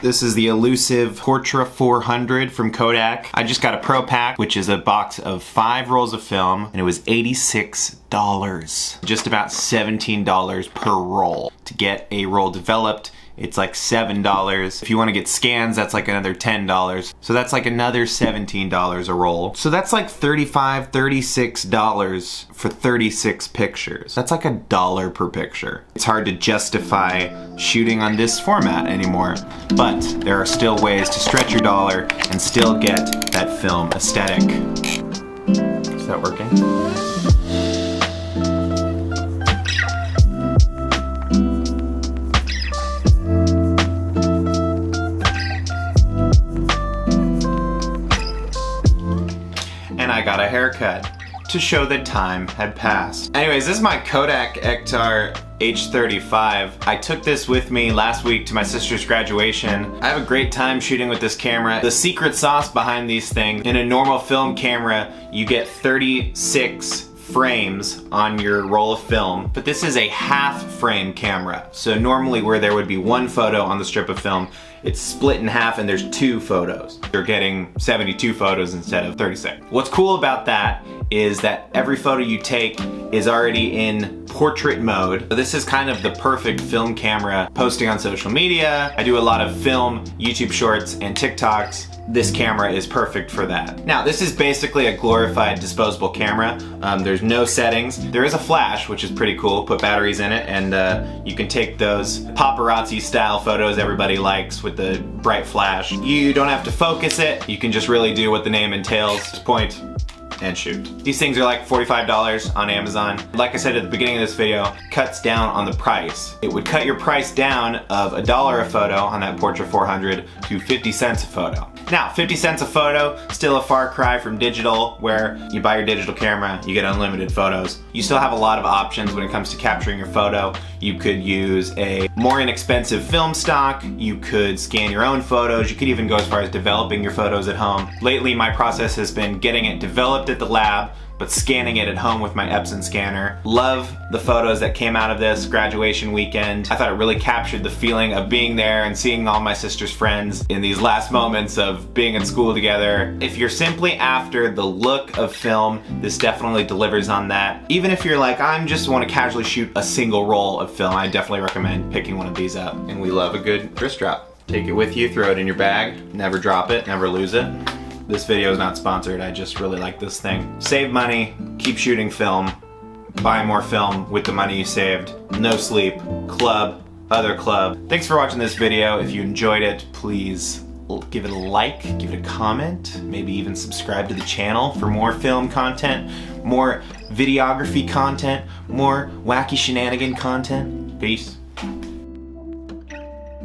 This is the elusive Portra 400 from Kodak. I just got a Pro Pack, which is a box of 5 rolls of film, and it was $86. Just about $17 per roll. To get a roll developed, it's like $7. If you want to get scans, that's like another $10. So that's like another $17 a roll. So that's like $35, $36 for 36 pictures. That's like $1 per picture. It's hard to justify shooting on this format anymore, but there are still ways to stretch your dollar and still get that film aesthetic. Is that working? And I got a haircut to show that time had passed. Anyways, this is my Kodak Ektar H35. I took this with me last week to my sister's graduation. I have a great time shooting with this camera. The secret sauce behind these things, in a normal film camera, you get 36 frames on your roll of film, but this is a half frame camera. So normally where there would be 1 photo on the strip of film, it's split in half and there's 2 photos. You're getting 72 photos instead of 36. What's cool about that is that every photo you take is already in portrait mode. So this is kind of the perfect film camera posting on social media. I do a lot of film, YouTube shorts, and TikToks. This camera is perfect for that. Now, this is basically a glorified disposable camera. There's no settings. There is a flash, which is pretty cool. Put batteries in it, and you can take those paparazzi style photos everybody likes with the bright flash. You don't have to focus it. You can just really do what the name entails. Just point and shoot. These things are like $45 on Amazon. Like I said at the beginning of this video, cuts down on the price. It would cut your price down of $1 a photo on that Portra 400 to 50 cents a photo. Now, 50 cents a photo, still a far cry from digital, where you buy your digital camera, you get unlimited photos. You still have a lot of options when it comes to capturing your photo. You could use a more inexpensive film stock, you could scan your own photos, you could even go as far as developing your photos at home. Lately, my process has been getting it developed at the lab, but scanning it at home with my Epson scanner. Love the photos that came out of this graduation weekend. I thought it really captured the feeling of being there and seeing all my sister's friends in these last moments of being in school together. If you're simply after the look of film, this definitely delivers on that. Even if you're like, I just want to casually shoot a single roll of film, I definitely recommend picking one of these up. And we love a good wrist drop. Take it with you, throw it in your bag, never drop it, never lose it. This video is not sponsored, I just really like this thing. Save money, keep shooting film, buy more film with the money you saved. No sleep, club, other club. Thanks for watching this video. If you enjoyed it, please give it a like, give it a comment, maybe even subscribe to the channel for more film content, more videography content, more wacky shenanigan content. Peace.